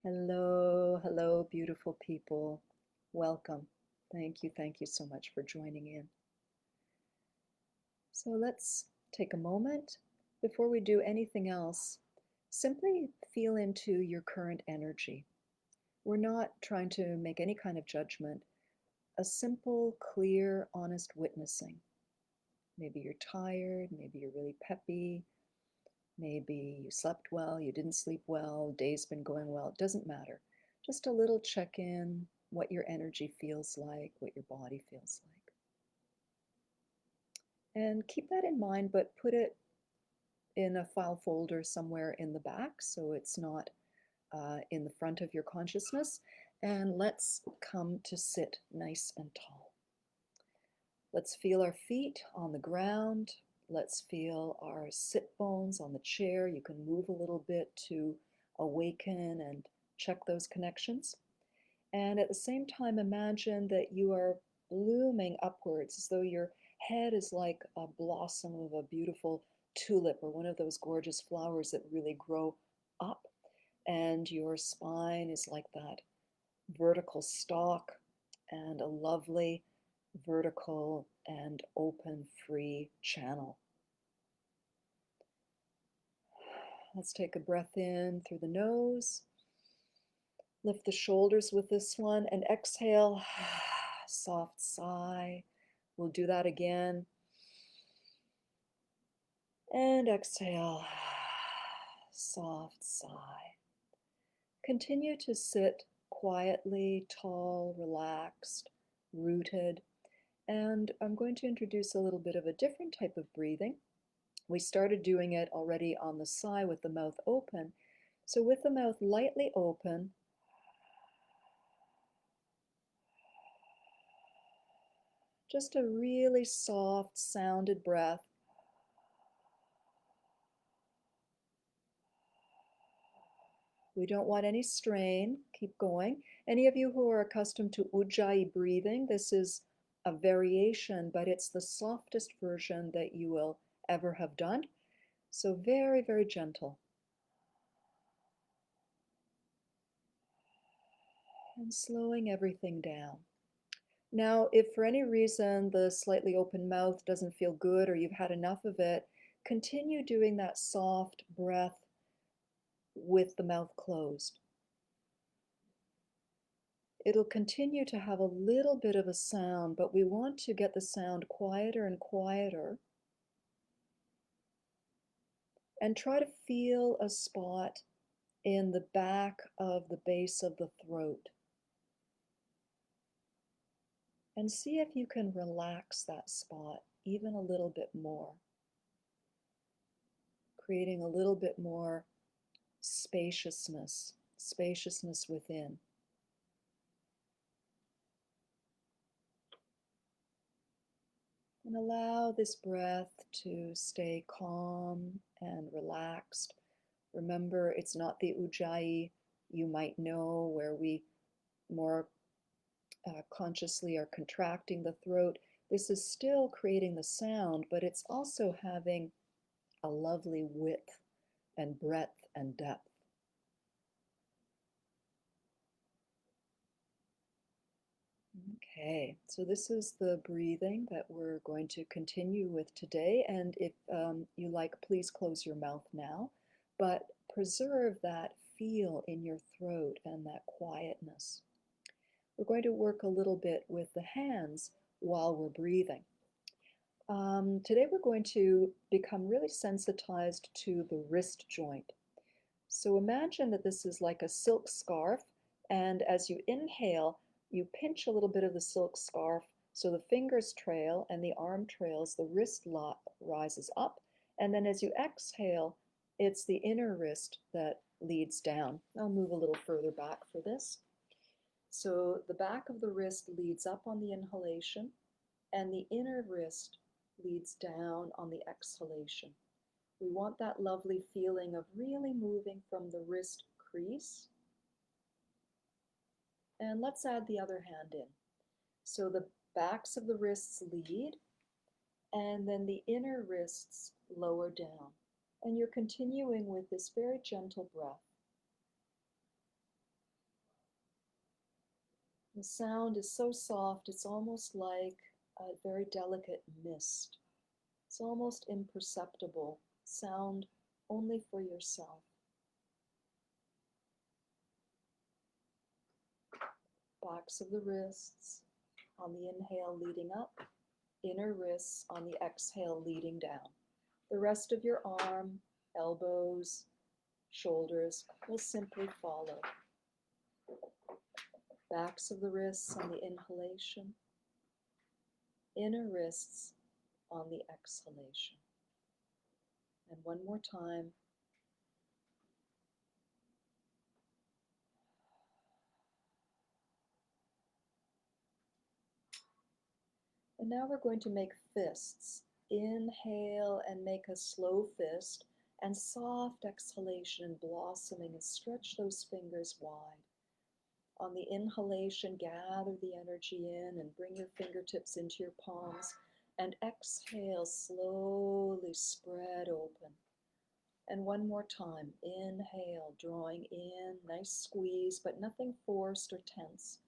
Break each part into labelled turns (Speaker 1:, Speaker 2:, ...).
Speaker 1: Hello, hello, beautiful people. Welcome. Thank you so much for joining in. So let's take a moment before we do anything else. Simply feel into your current energy. We're not trying to make any kind of judgment, a simple, clear, honest witnessing. Maybe you're tired, maybe you're really peppy, maybe you slept well, you didn't sleep well, day's been going well, it doesn't matter. Just a little check in, what your energy feels like, what your body feels like. And keep that in mind, but put it in a file folder somewhere in the back so it's not in the front of your consciousness. And let's come to sit nice and tall. Let's feel our feet on the ground. Let's feel our sit bones on the chair. You can move a little bit to awaken and check those connections. And at the same time, imagine that you are blooming upwards as though your head is like a blossom of a beautiful tulip or one of those gorgeous flowers that really grow up. And your spine is like that vertical stalk and a lovely vertical and open free channel. Let's take a breath in through the nose. Lift the shoulders with this one and exhale. Soft sigh. We'll do that again. And exhale. Soft sigh. Continue to sit quietly, tall, relaxed, rooted. And I'm going to introduce a little bit of a different type of breathing. We started doing it already on the sigh with the mouth open. So with the mouth lightly open, just a really soft, sounded breath. We don't want any strain. Keep going. Any of you who are accustomed to Ujjayi breathing, this is a variation, but it's the softest version that you will ever have done. So very, very gentle. And slowing everything down. Now, if for any reason the slightly open mouth doesn't feel good or you've had enough of it, continue doing that soft breath with the mouth closed. It'll continue to have a little bit of a sound, but we want to get the sound quieter and quieter. And try to feel a spot in the back of the base of the throat. And see if you can relax that spot even a little bit more, creating a little bit more spaciousness within. And allow this breath to stay calm and relaxed. Remember, it's not the Ujjayi you might know where we more consciously are contracting the throat. This is still creating the sound, but it's also having a lovely width and breadth and depth. Okay, so this is the breathing that we're going to continue with today. And if you like, please close your mouth now, but preserve that feel in your throat and that quietness. We're going to work a little bit with the hands while we're breathing. Today we're going to become really sensitized to the wrist joint. So imagine that this is like a silk scarf, and as you inhale, you pinch a little bit of the silk scarf so the fingers trail and the arm trails, the wrist rises up, and then as you exhale, it's the inner wrist that leads down. I'll move a little further back for this. So the back of the wrist leads up on the inhalation, and the inner wrist leads down on the exhalation. We want that lovely feeling of really moving from the wrist crease. And let's add the other hand in. So the backs of the wrists lead, and then the inner wrists lower down. And you're continuing with this very gentle breath. The sound is so soft, it's almost like a very delicate mist. It's almost imperceptible, sound only for yourself. Backs of the wrists on the inhale leading up, inner wrists on the exhale leading down. The rest of your arm, elbows, shoulders will simply follow. Backs of the wrists on the inhalation, inner wrists on the exhalation. And one more time. And now we're going to make fists. Inhale and make a slow fist, and soft exhalation and blossoming, and stretch those fingers wide. On the inhalation, gather the energy in and bring your fingertips into your palms, and exhale, slowly spread open. And one more time, inhale, drawing in, nice squeeze, but nothing forced or tense.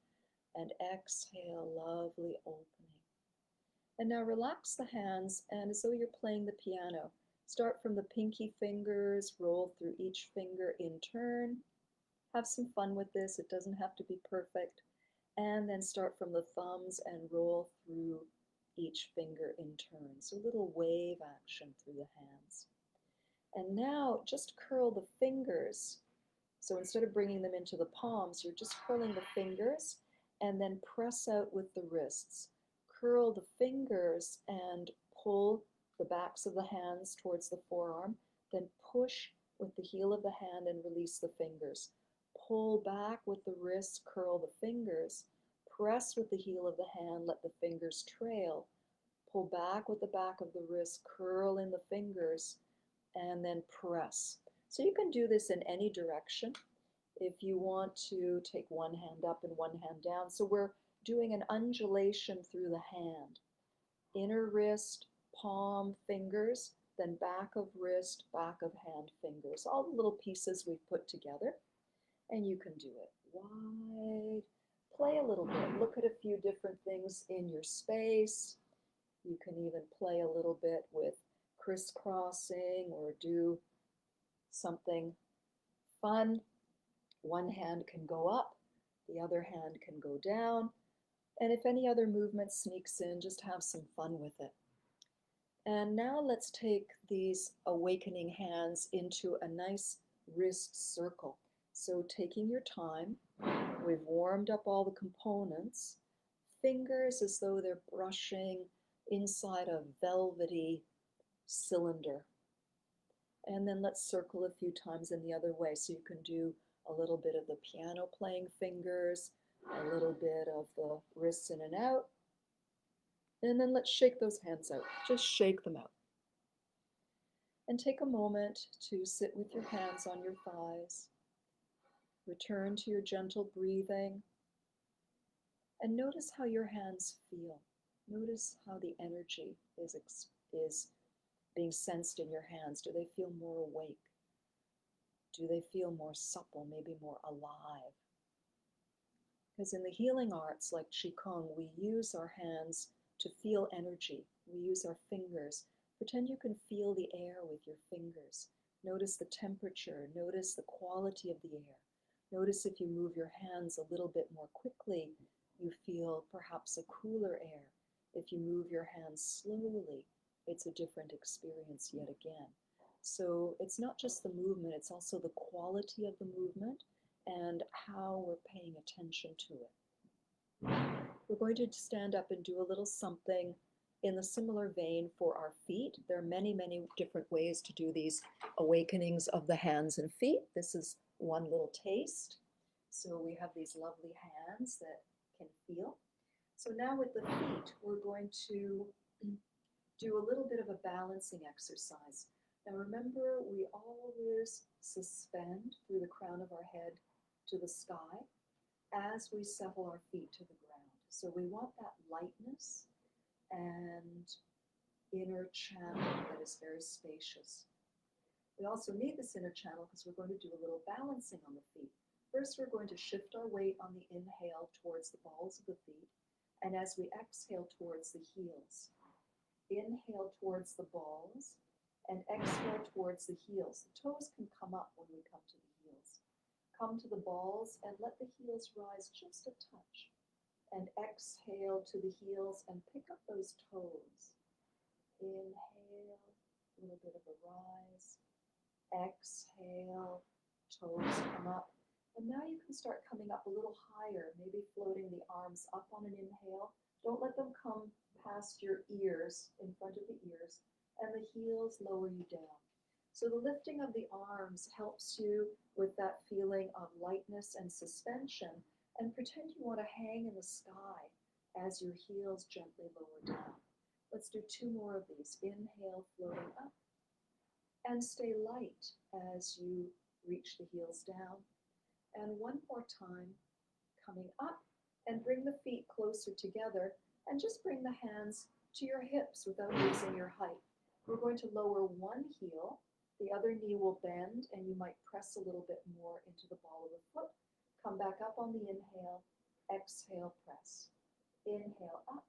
Speaker 1: And exhale, lovely opening. And now relax the hands, and as though you're playing the piano, start from the pinky fingers, roll through each finger in turn. Have some fun with this, it doesn't have to be perfect. And then start from the thumbs and roll through each finger in turn. So a little wave action through the hands. And now just curl the fingers. So instead of bringing them into the palms, you're just curling the fingers and then press out with the wrists. Curl the fingers and pull the backs of the hands towards the forearm, then push with the heel of the hand and release the fingers. Pull back with the wrists, curl the fingers, press with the heel of the hand, let the fingers trail. Pull back with the back of the wrist, curl in the fingers, and then press. So you can do this in any direction. If you want to take one hand up and one hand down. So we're doing an undulation through the hand. Inner wrist, palm, fingers, then back of wrist, back of hand, fingers. All the little pieces we've put together. And you can do it wide. Play a little bit. Look at a few different things in your space. You can even play a little bit with crisscrossing or do something fun. One hand can go up, the other hand can go down. And if any other movement sneaks in, just have some fun with it. And now let's take these awakening hands into a nice wrist circle. So taking your time, we've warmed up all the components. Fingers as though they're brushing inside a velvety cylinder. And then let's circle a few times in the other way. So you can do a little bit of the piano playing fingers, a little bit of the wrists in and out. And then let's shake those hands out. Just shake them out. And take a moment to sit with your hands on your thighs. Return to your gentle breathing. And notice how your hands feel. Notice how the energy is being sensed in your hands. Do they feel more awake? Do they feel more supple, maybe more alive? Because in the healing arts like Qigong, we use our hands to feel energy. We use our fingers. Pretend you can feel the air with your fingers. Notice the temperature. Notice the quality of the air. Notice if you move your hands a little bit more quickly, you feel perhaps a cooler air. If you move your hands slowly, it's a different experience yet again. So it's not just the movement, it's also the quality of the movement and how we're paying attention to it. We're going to stand up and do a little something in the similar vein for our feet. There are many, many different ways to do these awakenings of the hands and feet. This is one little taste. So we have these lovely hands that can feel. So now with the feet, we're going to do a little bit of a balancing exercise. Now remember, we always suspend through the crown of our head to the sky as we settle our feet to the ground. So we want that lightness and inner channel that is very spacious. We also need this inner channel because we're going to do a little balancing on the feet. First, we're going to shift our weight on the inhale towards the balls of the feet, and as we exhale towards the heels. Inhale towards the balls, and exhale towards the heels. The toes can come up when we come to the heels. Come to the balls and let the heels rise just a touch. And exhale to the heels and pick up those toes. Inhale, a little bit of a rise. Exhale, toes come up. And now you can start coming up a little higher, maybe floating the arms up on an inhale. Don't let them come past your ears, in front of the ears, and the heels lower you down. So the lifting of the arms helps you with that feeling of lightness and suspension, and pretend you want to hang in the sky as your heels gently lower down. Let's do 2 more of these. Inhale, floating up, and stay light as you reach the heels down. And 1 more time, coming up, and bring the feet closer together, and just bring the hands to your hips without losing your height. We're going to lower one heel, the other knee will bend, and you might press a little bit more into the ball of the foot. Come back up on the inhale, exhale, press. Inhale up,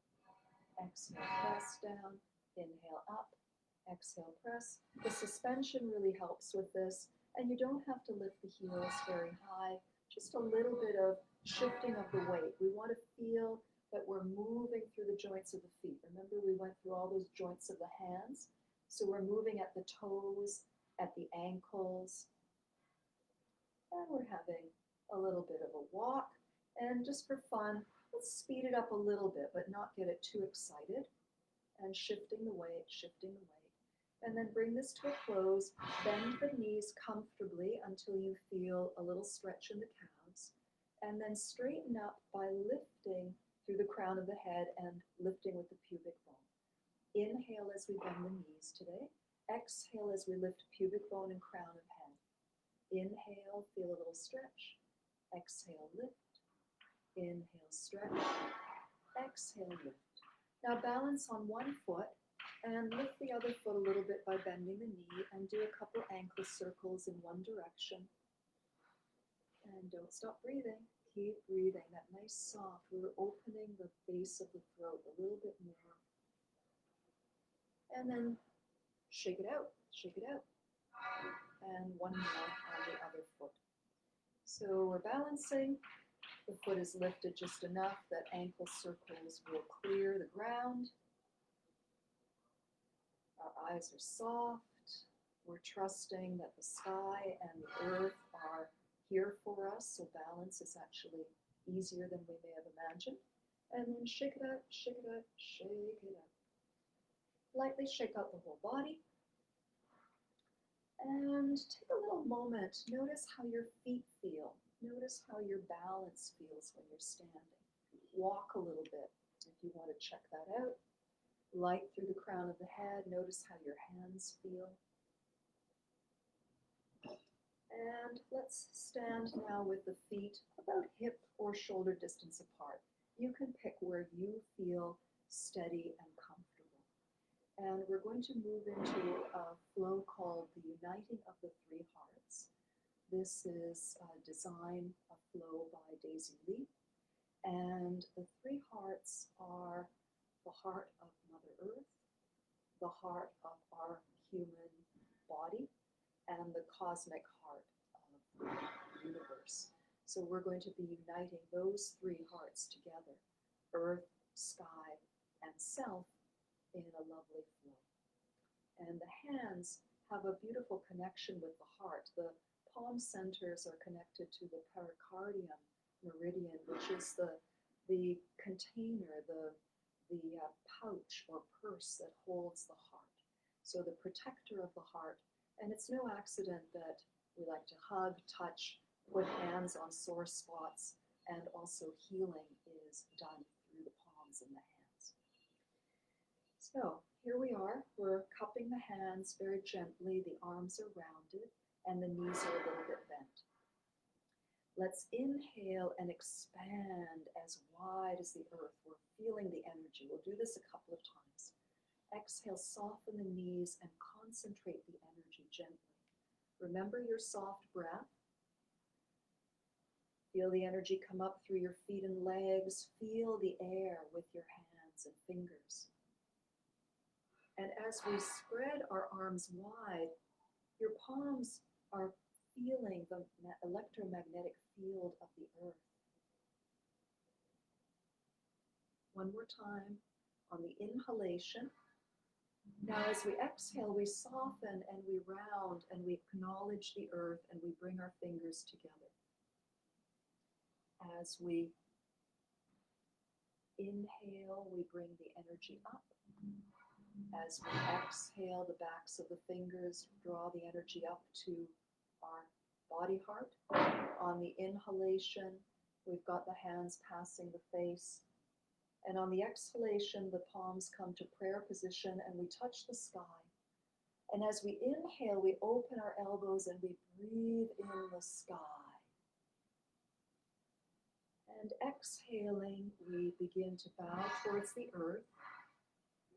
Speaker 1: exhale, press down, inhale up, exhale, press. The suspension really helps with this, and you don't have to lift the heels very high, just a little bit of shifting of the weight. We want to feel that we're moving through the joints of the feet. Remember, we went through all those joints of the hands, so we're moving at the toes, at the ankles, and we're having a little bit of a walk. And just for fun, let's speed it up a little bit, but not get it too excited. And shifting the weight, shifting the weight. And then bring this to a close. Bend the knees comfortably until you feel a little stretch in the calves. And then straighten up by lifting through the crown of the head and lifting with the pubic bone. Inhale as we bend the knees today. Exhale as we lift pubic bone and crown of head. Inhale, feel a little stretch. Exhale, lift. Inhale, stretch. Exhale, lift. Now balance on one foot and lift the other foot a little bit by bending the knee, and do a couple ankle circles in one direction. And don't stop breathing. Keep breathing. That nice soft. We're opening the base of the throat a little bit more. And then shake it out. Shake it out. And one more on the other foot. So we're balancing. The foot is lifted just enough that ankle circles will clear the ground. Our eyes are soft. We're trusting that the sky and the earth are here for us, so balance is actually easier than we may have imagined. And then shake it out, shake it out, shake it out. Lightly shake out the whole body. And take a little moment. Notice how your feet feel. Notice how your balance feels when you're standing. Walk a little bit if you want to check that out. Light through the crown of the head. Notice how your hands feel. And let's stand now with the feet about hip or shoulder distance apart. You can pick where you feel steady and comfortable. And we're going to move into a flow called the Uniting of the Three Hearts. This is a design, a flow by Daisy Lee. And the three hearts are the heart of Mother Earth, the heart of our human body, and the cosmic heart of the universe. So we're going to be uniting those three hearts together, earth, sky, and self, in a lovely flow. And the hands have a beautiful connection with the heart. The palm centers are connected to the pericardium meridian, which is the container, the pouch or purse that holds the heart. So the protector of the heart. And it's no accident that we like to hug, touch, put hands on sore spots, and also healing is done through the palms and the hands. So here we are. We're cupping the hands very gently. The arms are rounded and the knees are a little bit bent. Let's inhale and expand as wide as the earth. We're feeling the energy. We'll do this a couple of times. Exhale, soften the knees and concentrate the energy gently. Remember your soft breath. Feel the energy come up through your feet and legs. Feel the air with your hands and fingers. And as we spread our arms wide, your palms are feeling the electromagnetic field of the earth. One more time on the inhalation. Now as we exhale, we soften and we round and we acknowledge the earth and we bring our fingers together. As we inhale, we bring the energy up. As we exhale, the backs of the fingers draw the energy up to our body heart. On the inhalation, we've got the hands passing the face. And on the exhalation, the palms come to prayer position and we touch the sky. And as we inhale, we open our elbows and we breathe in the sky. And exhaling, we begin to bow towards the earth.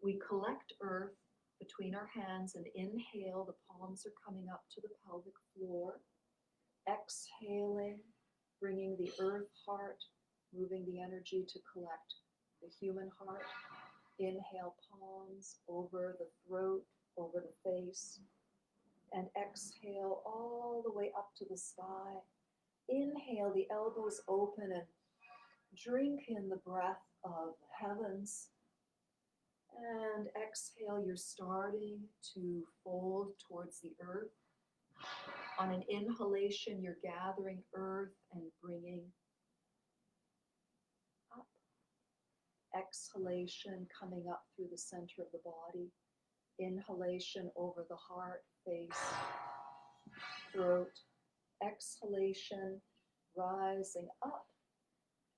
Speaker 1: We collect earth between our hands and inhale, the palms are coming up to the pelvic floor. Exhaling, bringing the earth heart, moving the energy to collect the human heart. Inhale, palms over the throat, over the face. And exhale all the way up to the sky. Inhale, the elbows open and drink in the breath of the heavens. And exhale, you're starting to fold towards the earth. On an inhalation, you're gathering earth and bringing up. Exhalation, coming up through the center of the body. Inhalation over the heart, face, throat. Exhalation, rising up.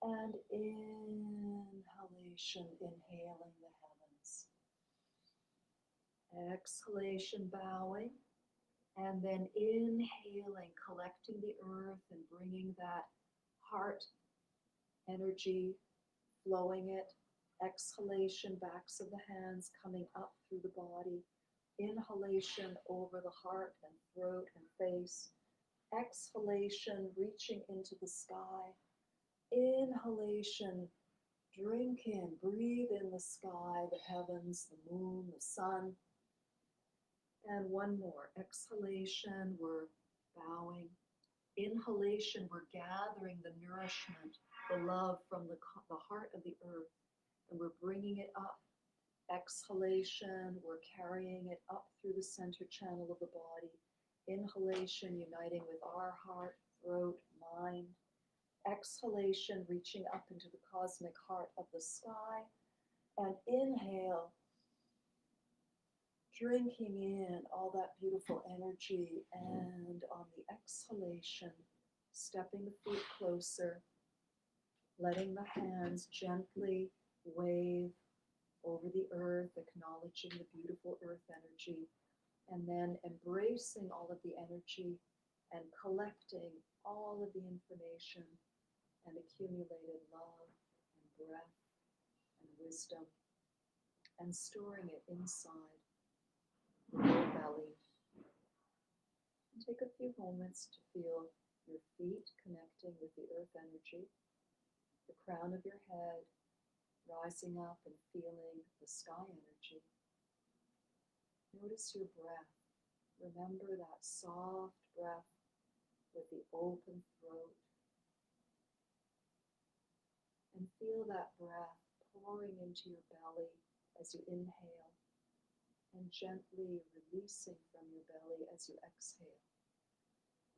Speaker 1: And inhalation, inhaling the heavens. Exhalation, bowing. And then inhaling, collecting the earth and bringing that heart energy, flowing it. Exhalation, backs of the hands coming up through the body. Inhalation over the heart and throat and face. Exhalation, reaching into the sky. Inhalation, drink in, breathe in the sky, the heavens, the moon, the sun. And one more. Exhalation, we're bowing. Inhalation, we're gathering the nourishment, the love from the heart of the earth, and we're bringing it up. Exhalation, we're carrying it up through the center channel of the body. Inhalation, uniting with our heart, throat, mind. Exhalation, reaching up into the cosmic heart of the sky. And inhale, drinking in all that beautiful energy. And on the exhalation, stepping the feet closer, letting the hands gently wave over the earth, acknowledging the beautiful earth energy, and then embracing all of the energy and collecting all of the information and accumulated love and breath and wisdom and storing it inside the lower belly. And take a few moments to feel your feet connecting with the earth energy, the crown of your head rising up and feeling the sky energy. Notice your breath. Remember that soft breath with the open throat. And feel that breath pouring into your belly as you inhale and gently releasing from your belly as you exhale.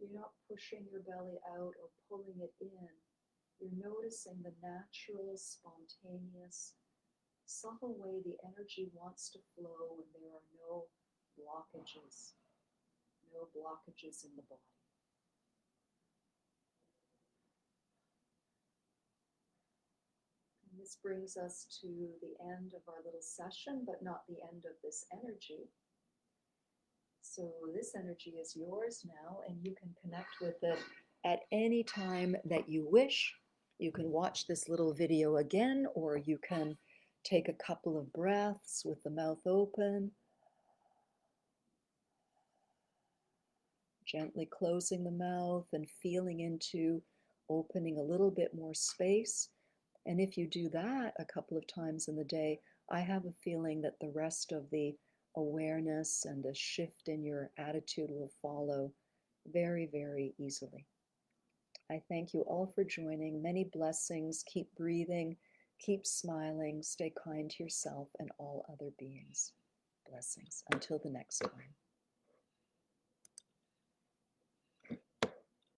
Speaker 1: You're not pushing your belly out or pulling it in. You're noticing the natural, spontaneous, subtle way the energy wants to flow when there are no blockages in the body. And this brings us to the end of our little session, but not the end of this energy. So this energy is yours now, and you can connect with it at any time that you wish. You can watch this little video again, or you can take a couple of breaths with the mouth open, gently closing the mouth and feeling into opening a little bit more space. And if you do that a couple of times in the day, I have a feeling that the rest of the awareness and a shift in your attitude will follow very, very easily. I thank you all for joining. Many blessings. Keep breathing, keep smiling, stay kind to yourself and all other beings. Blessings. Until the next time.